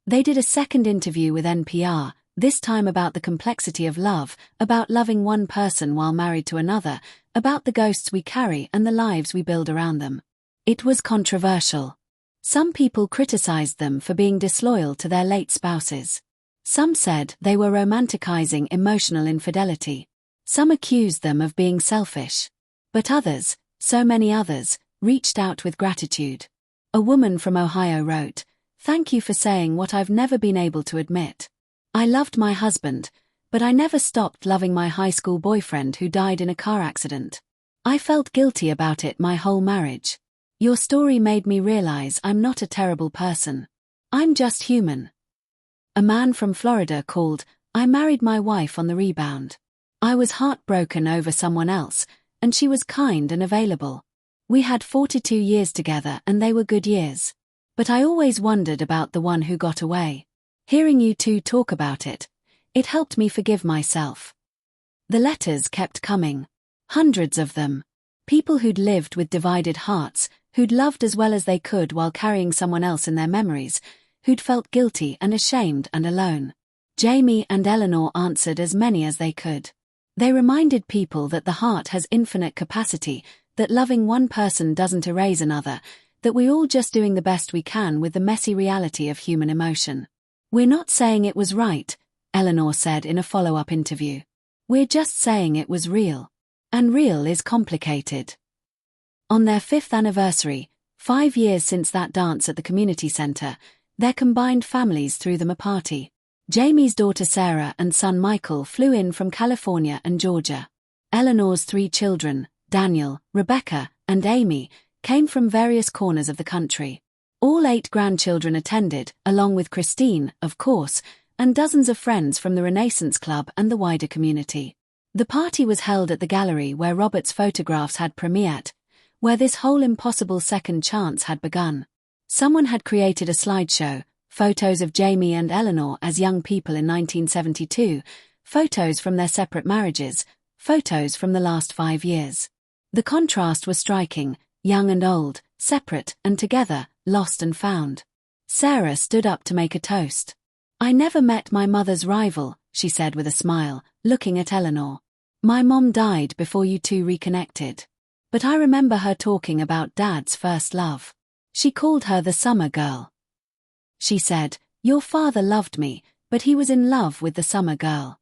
They did a second interview with NPR, this time about the complexity of love, about loving one person while married to another, about the ghosts we carry and the lives we build around them. It was controversial. Some people criticized them for being disloyal to their late spouses. Some said they were romanticizing emotional infidelity. Some accused them of being selfish. But others, so many others, reached out with gratitude. A woman from Ohio wrote, "Thank you for saying what I've never been able to admit. I loved my husband, but I never stopped loving my high school boyfriend who died in a car accident. I felt guilty about it my whole marriage. Your story made me realize I'm not a terrible person. I'm just human." A man from Florida called, "I married my wife on the rebound. I was heartbroken over someone else, and she was kind and available. We had 42 years together and they were good years. But I always wondered about the one who got away. Hearing you two talk about it, it helped me forgive myself." The letters kept coming. Hundreds of them. People who'd lived with divided hearts, who'd loved as well as they could while carrying someone else in their memories, who'd felt guilty and ashamed and alone. Jamie and Eleanor answered as many as they could. They reminded people that the heart has infinite capacity, that loving one person doesn't erase another, that we're all just doing the best we can with the messy reality of human emotion. "We're not saying it was right," Eleanor said in a follow-up interview. "We're just saying it was real. And real is complicated." On their 5th anniversary, 5 years since that dance at the community center, their combined families threw them a party. Jamie's daughter Sarah and son Michael flew in from California and Georgia. Eleanor's 3 children, Daniel, Rebecca, and Amy, came from various corners of the country. All 8 grandchildren attended, along with Christine, of course, and dozens of friends from the Renaissance Club and the wider community. The party was held at the gallery where Robert's photographs had premiered, where this whole impossible second chance had begun. Someone had created a slideshow, photos of Jamie and Eleanor as young people in 1972, photos from their separate marriages, photos from the last 5 years. The contrast was striking, young and old, separate and together, lost and found. Sarah stood up to make a toast. "I never met my mother's rival," she said with a smile, looking at Eleanor. "My mom died before you two reconnected. But I remember her talking about Dad's first love. She called her the summer girl. She said, 'Your father loved me, but he was in love with the summer girl.'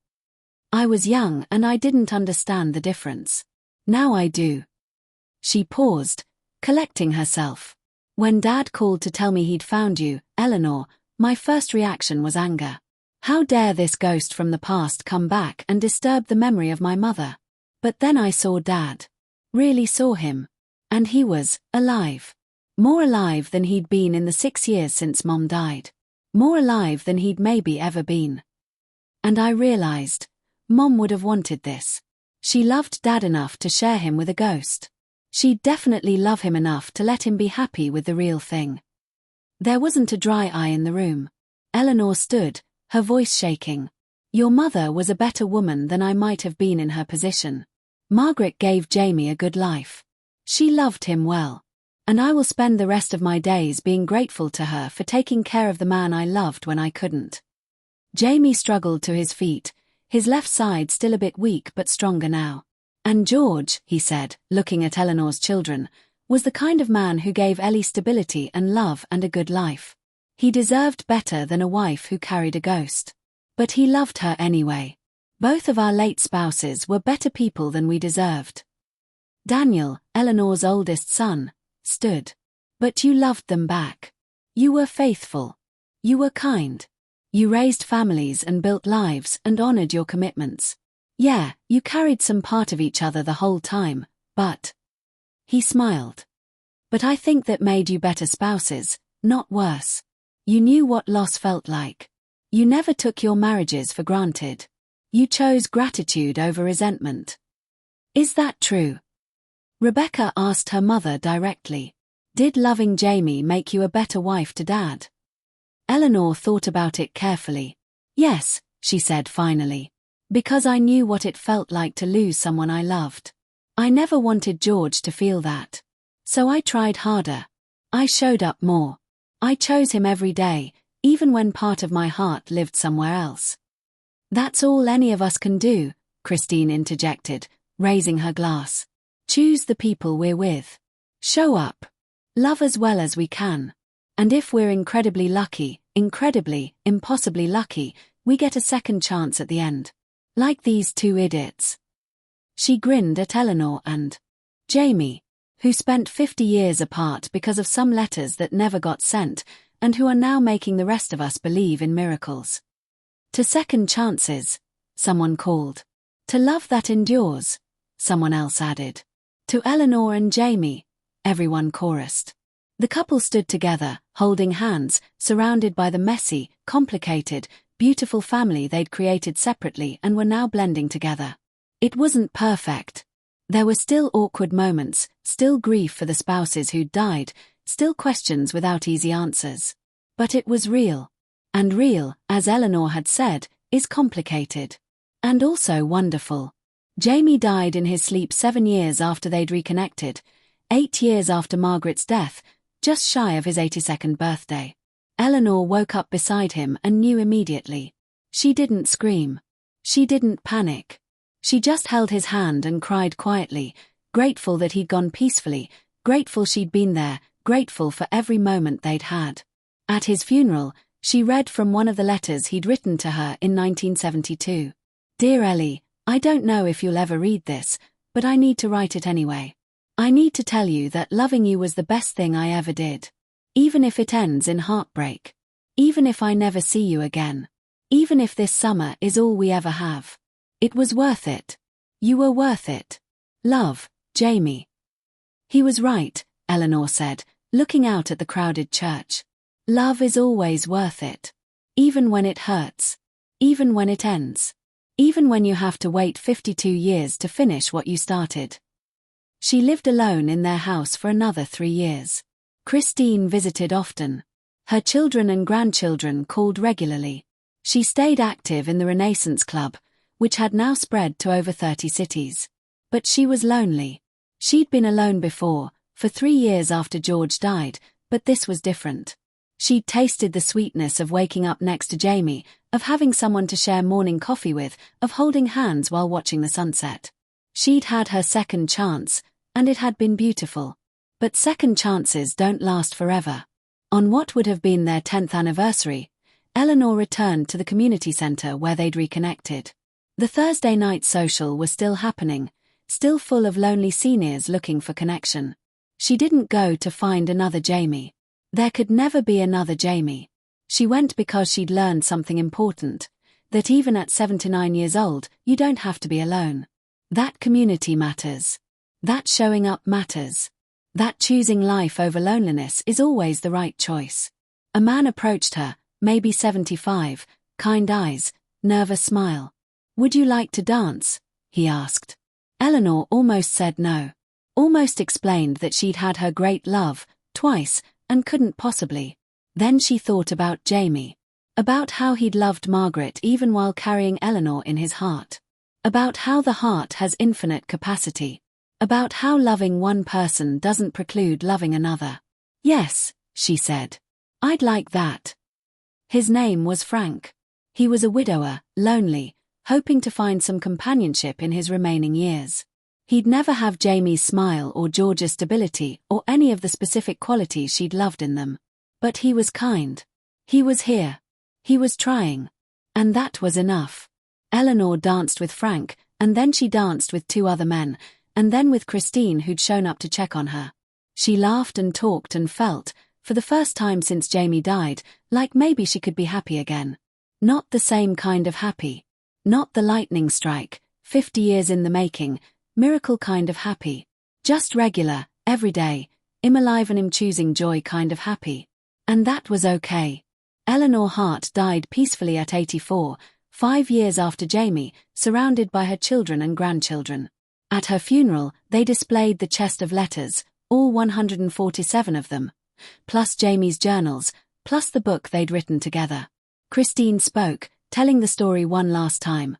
I was young and I didn't understand the difference. Now I do." She paused, collecting herself. "When Dad called to tell me he'd found you, Eleanor, my first reaction was anger. How dare this ghost from the past come back and disturb the memory of my mother? But then I saw Dad. Really saw him. And he was alive. More alive than he'd been in the 6 years since Mom died. More alive than he'd maybe ever been. And I realized, Mom would have wanted this. She loved Dad enough to share him with a ghost. She'd definitely love him enough to let him be happy with the real thing. There wasn't a dry eye in the room. Eleanor stood, her voice shaking. Your mother was a better woman than I might have been in her position. Margaret gave Jamie a good life. She loved him well. And I will spend the rest of my days being grateful to her for taking care of the man I loved when I couldn't. Jamie struggled to his feet, his left side still a bit weak but stronger now. And George, he said, looking at Eleanor's children, was the kind of man who gave Ellie stability and love and a good life. He deserved better than a wife who carried a ghost. But he loved her anyway. Both of our late spouses were better people than we deserved. Daniel, Eleanor's oldest son, stood. But you loved them back. You were faithful. You were kind. You raised families and built lives and honored your commitments. Yeah, you carried some part of each other the whole time, but... He smiled. But I think that made you better spouses, not worse. You knew what loss felt like. You never took your marriages for granted. You chose gratitude over resentment. Is that true? Rebecca asked her mother directly. Did loving Jamie make you a better wife to Dad? Eleanor thought about it carefully. Yes, she said finally. Because I knew what it felt like to lose someone I loved. I never wanted George to feel that. So I tried harder. I showed up more. I chose him every day, even when part of my heart lived somewhere else. That's all any of us can do, Christine interjected, raising her glass. Choose the people we're with. Show up. Love as well as we can. And if we're incredibly, impossibly lucky, we get a second chance at the end. Like these two idiots. She grinned at Eleanor and Jamie, who spent 50 years apart because of some letters that never got sent, and who are now making the rest of us believe in miracles. To second chances, someone called. To love that endures, someone else added. To Eleanor and Jamie, everyone chorused. The couple stood together, holding hands, surrounded by the messy, complicated, beautiful family they'd created separately and were now blending together. It wasn't perfect. There were still awkward moments, still grief for the spouses who'd died, still questions without easy answers. But it was real. And real, as Eleanor had said, is complicated. And also wonderful. Jamie died in his sleep 7 years after they'd reconnected, 8 years after Margaret's death, just shy of his 82nd birthday. Eleanor woke up beside him and knew immediately. She didn't scream. She didn't panic. She just held his hand and cried quietly, grateful that he'd gone peacefully, grateful she'd been there, grateful for every moment they'd had. At his funeral, she read from one of the letters he'd written to her in 1972. Dear Ellie, I don't know if you'll ever read this, but I need to write it anyway. I need to tell you that loving you was the best thing I ever did. Even if it ends in heartbreak. Even if I never see you again. Even if this summer is all we ever have. It was worth it. You were worth it. Love, Jamie. He was right, Eleanor said, looking out at the crowded church. Love is always worth it. Even when it hurts. Even when it ends. Even when you have to wait 52 years to finish what you started. She lived alone in their house for another 3 years. Christine visited often. Her children and grandchildren called regularly. She stayed active in the Renaissance Club, which had now spread to over 30 cities. But she was lonely. She'd been alone before, for 3 years after George died, but this was different. She'd tasted the sweetness of waking up next to Jamie, of having someone to share morning coffee with, of holding hands while watching the sunset. She'd had her second chance, and it had been beautiful. But second chances don't last forever. On what would have been their 10th anniversary, Eleanor returned to the community center where they'd reconnected. The Thursday night social was still happening, still full of lonely seniors looking for connection. She didn't go to find another Jamie. There could never be another Jamie. She went because she'd learned something important, that even at 79 years old, you don't have to be alone. That community matters. That showing up matters. That choosing life over loneliness is always the right choice. A man approached her, maybe 75, kind eyes, nervous smile. "Would you like to dance?" he asked. Eleanor almost said no. Almost explained that she'd had her great love, twice, and couldn't possibly. Then she thought about Jamie. About how he'd loved Margaret even while carrying Eleanor in his heart. About how the heart has infinite capacity. About how loving one person doesn't preclude loving another. "Yes," she said. "I'd like that." His name was Frank. He was a widower, lonely, hoping to find some companionship in his remaining years. He'd never have Jamie's smile or George's stability or any of the specific qualities she'd loved in them. But he was kind. He was here. He was trying. And that was enough. Eleanor danced with Frank, and then she danced with 2 other men, and then with Christine, who'd shown up to check on her. She laughed and talked and felt, for the first time since Jamie died, like maybe she could be happy again. Not the same kind of happy. Not the lightning strike, 50 years in the making, miracle kind of happy. Just regular, everyday, alive and choosing joy kind of happy. And that was okay. Eleanor Hart died peacefully at 84, 5 years after Jamie, surrounded by her children and grandchildren. At her funeral, they displayed the chest of letters, all 147 of them, plus Jamie's journals, plus the book they'd written together. Christine spoke, telling the story one last time.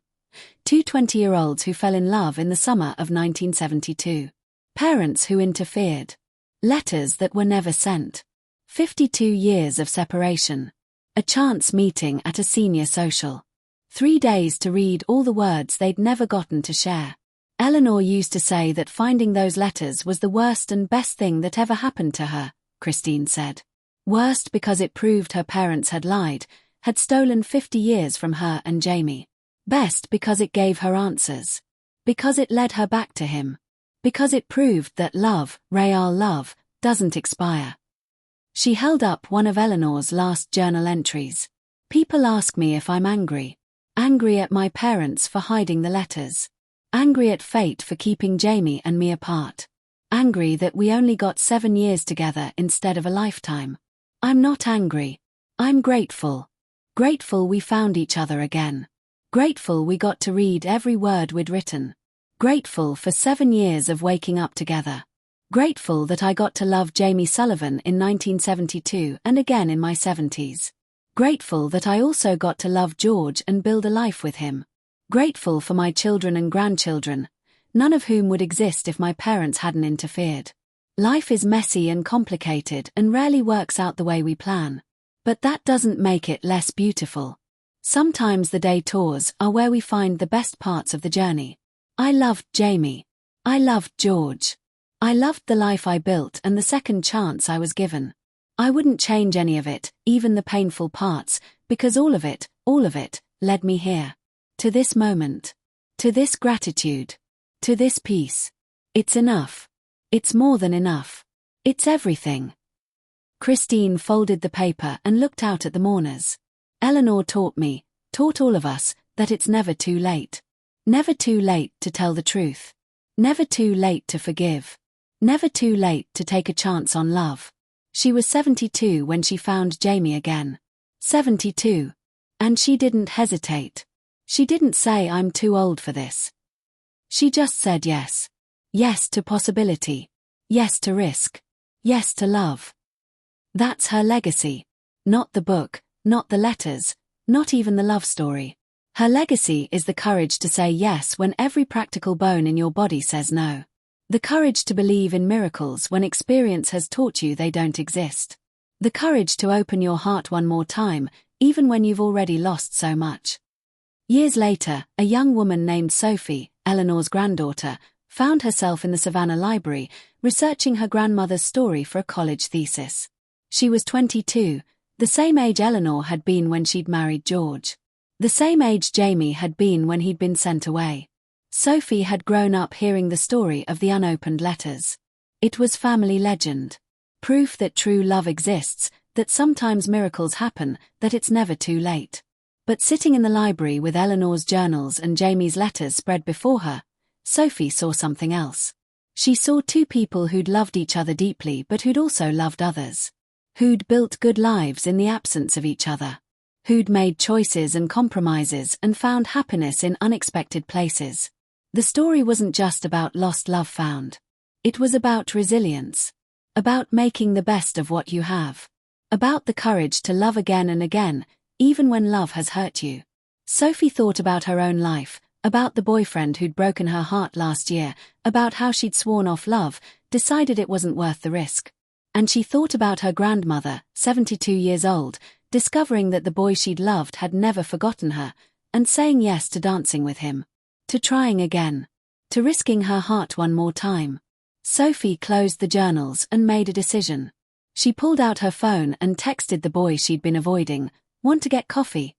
2 20-year-olds who fell in love in the summer of 1972. Parents who interfered. Letters that were never sent. 52 years of separation. A chance meeting at a senior social. 3 days to read all the words they'd never gotten to share. Eleanor used to say that finding those letters was the worst and best thing that ever happened to her, Christine said. Worst because it proved her parents had lied, had stolen 50 years from her and Jamie. Best because it gave her answers. Because it led her back to him. Because it proved that love, real love, doesn't expire. She held up one of Eleanor's last journal entries. "People ask me if I'm angry. Angry at my parents for hiding the letters. Angry at fate for keeping Jamie and me apart. Angry that we only got 7 years together instead of a lifetime. I'm not angry. I'm grateful. Grateful we found each other again. Grateful we got to read every word we'd written. Grateful for 7 years of waking up together. Grateful that I got to love Jamie Sullivan in 1972 and again in my 70s. Grateful that I also got to love George and build a life with him. Grateful for my children and grandchildren, none of whom would exist if my parents hadn't interfered. Life is messy and complicated and rarely works out the way we plan. But that doesn't make it less beautiful. Sometimes the detours are where we find the best parts of the journey. I loved Jamie. I loved George. I loved the life I built and the second chance I was given. I wouldn't change any of it, even the painful parts, because all of it, led me here. To this moment. To this gratitude. To this peace. It's enough. It's more than enough. It's everything. Christine folded the paper and looked out at the mourners. Eleanor taught me, taught all of us, that it's never too late. Never too late to tell the truth. Never too late to forgive. Never too late to take a chance on love. She was 72 when she found Jamie again. 72. And she didn't hesitate. She didn't say I'm too old for this. She just said yes. Yes to possibility. Yes to risk. Yes to love. That's her legacy. Not the book, not the letters, not even the love story. Her legacy is the courage to say yes when every practical bone in your body says no. The courage to believe in miracles when experience has taught you they don't exist. The courage to open your heart one more time, even when you've already lost so much. Years later, a young woman named Sophie, Eleanor's granddaughter, found herself in the Savannah library, researching her grandmother's story for a college thesis. She was 22, the same age Eleanor had been when she'd married George. The same age Jamie had been when he'd been sent away. Sophie had grown up hearing the story of the unopened letters. It was family legend. Proof that true love exists, that sometimes miracles happen, that it's never too late. But sitting in the library with Eleanor's journals and Jamie's letters spread before her, Sophie saw something else. She saw two people who'd loved each other deeply but who'd also loved others. Who'd built good lives in the absence of each other. Who'd made choices and compromises and found happiness in unexpected places. The story wasn't just about lost love found. It was about resilience. About making the best of what you have. About the courage to love again and again, even when love has hurt you. Sophie thought about her own life, about the boyfriend who'd broken her heart last year, about how she'd sworn off love, decided it wasn't worth the risk. And she thought about her grandmother, 72 years old, discovering that the boy she'd loved had never forgotten her, and saying yes to dancing with him. To trying again. To risking her heart one more time. Sophie closed the journals and made a decision. She pulled out her phone and texted the boy she'd been avoiding, "Want to get coffee?"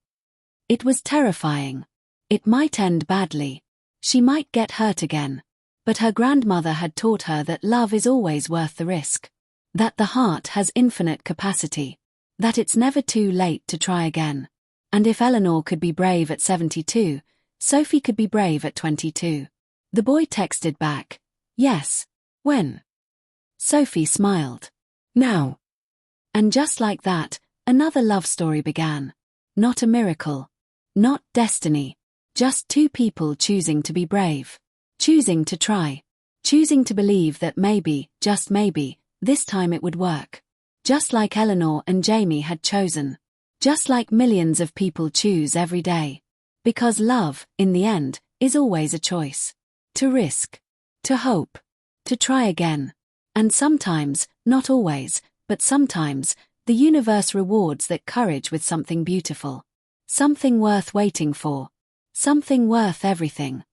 It was terrifying. It might end badly. She might get hurt again. But her grandmother had taught her that love is always worth the risk. That the heart has infinite capacity. That it's never too late to try again. And if Eleanor could be brave at 72, Sophie could be brave at 22. The boy texted back, "Yes. When?" Sophie smiled. "Now." And just like that, another love story began. Not a miracle. Not destiny. Just two people choosing to be brave. Choosing to try. Choosing to believe that maybe, just maybe, this time it would work. Just like Eleanor and Jamie had chosen. Just like millions of people choose every day. Because love, in the end, is always a choice. To risk. To hope. To try again. And sometimes, not always, but sometimes, the universe rewards that courage with something beautiful. Something worth waiting for. Something worth everything.